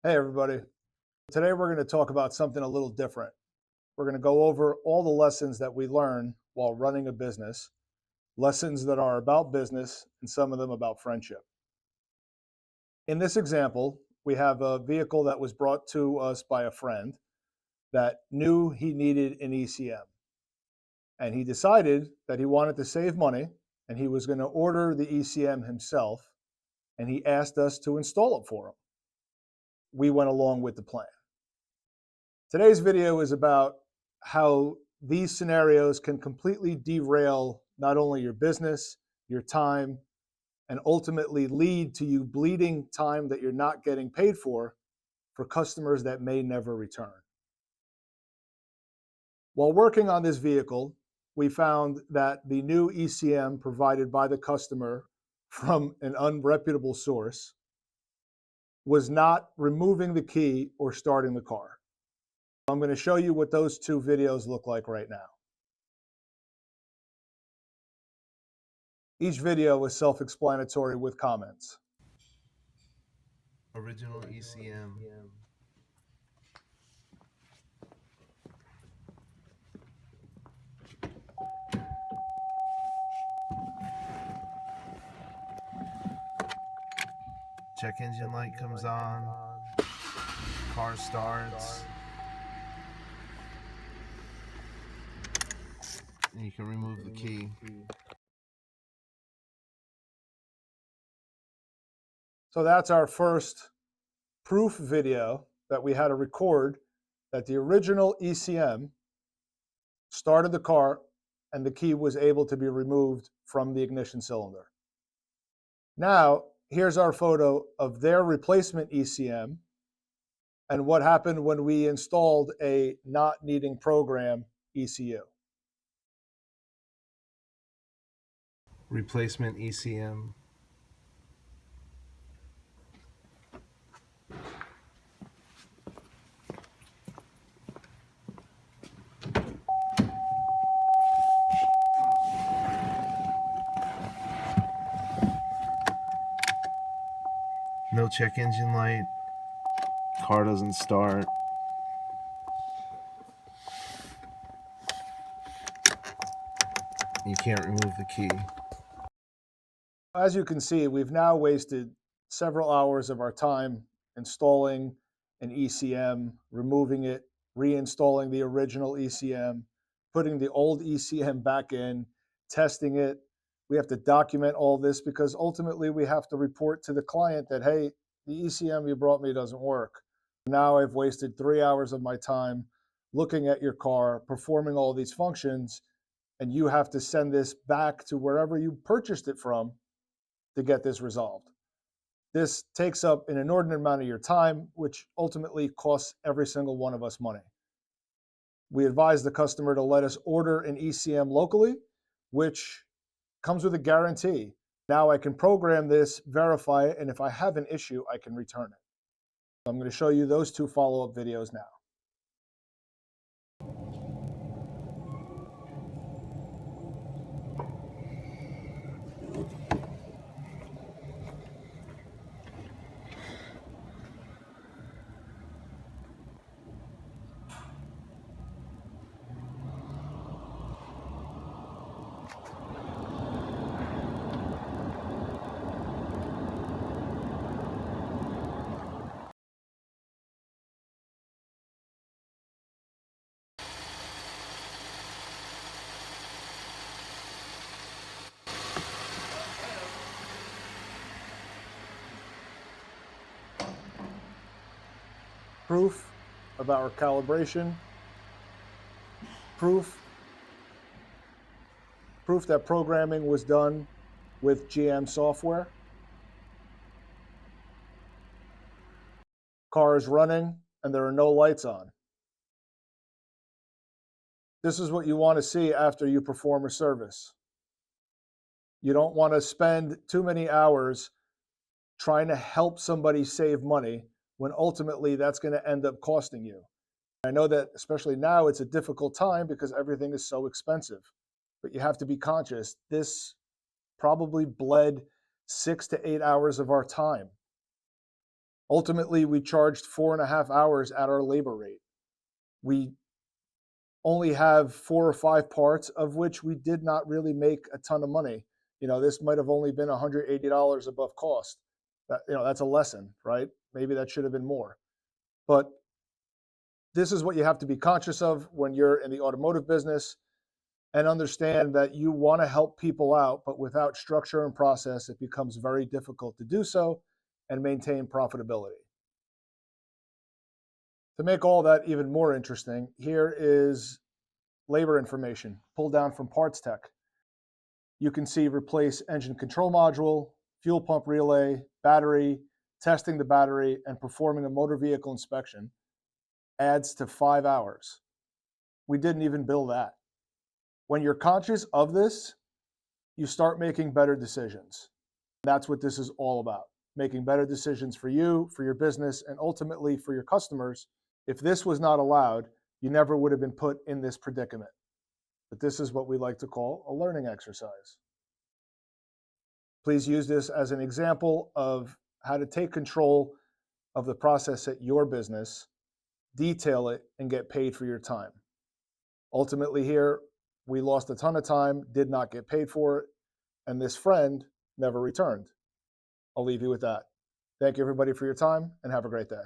Hey everybody. Today we're going to talk about something a little different. We're going to go over all the lessons that we learn while running a business, lessons that are about business and some of them about friendship. In this example, we have a vehicle that was brought to us by a friend that knew he needed an ECM. And he decided that he wanted to save money and he was going to order the ECM himself, and he asked us to install it for him. We went along with the plan. Today's video is about how these scenarios can completely derail not only your business, your time, and ultimately lead to you bleeding time that you're not getting paid for customers that may never return. While working on this vehicle, we found that the new ECM provided by the customer from an unreputable source was not removing the key or starting the car. I'm going to show you what those two videos look like right now. Each video is self-explanatory with comments. Original ECM. Check engine light comes on. Car starts. And you can remove the key. So that's our first proof video that we had to record that the original ECM started the car and the key was able to be removed from the ignition cylinder. Now, here's our photo of their replacement ECM and what happened when we installed a not needing program ECU. Replacement ECM. No check engine light. Car doesn't start. You can't remove the key. As you can see, we've now wasted several hours of our time installing an ECM, removing it, reinstalling the original ECM, putting the old ECM back in, testing it. We have to document all this because ultimately we have to report to the client that, hey, the ECM you brought me doesn't work. Now I've wasted 3 hours of my time looking at your car, performing all these functions, and you have to send this back to wherever you purchased it from to get this resolved. This takes up an inordinate amount of your time, which ultimately costs every single one of us money. We advise the customer to let us order an ECM locally, which comes with a guarantee. Now I can program this, verify it, and if I have an issue, I can return it. I'm going to show you those two follow-up videos now. Proof of our calibration, proof that programming was done with GM software. Car is running and there are no lights on. This is what you want to see after you perform a service. You don't want to spend too many hours trying to help somebody save money when ultimately that's going to end up costing you. I know that especially now it's a difficult time because everything is so expensive, but you have to be conscious. This probably bled 6 to 8 hours of our time. Ultimately, we charged 4.5 hours at our labor rate. We only have 4 or 5 parts, of which we did not really make a ton of money. This might have only been $180 above cost. That's a lesson, right? Maybe that should have been more. But this is what you have to be conscious of when you're in the automotive business, and understand that you want to help people out, but without structure and process, it becomes very difficult to do so and maintain profitability. To make all that even more interesting, here is labor information pulled down from Parts Tech. You can see replace engine control module, fuel pump relay, battery, testing the battery, and performing a motor vehicle inspection adds to 5 hours. We didn't even bill that. When you're conscious of this, you start making better decisions. That's what this is all about, making better decisions for you, for your business, and ultimately for your customers. If this was not allowed, you never would have been put in this predicament. But this is what we like to call a learning exercise. Please use this as an example of how to take control of the process at your business, detail it, and get paid for your time. Ultimately here, we lost a ton of time, did not get paid for it, and this friend never returned. I'll leave you with that. Thank you everybody for your time, and have a great day.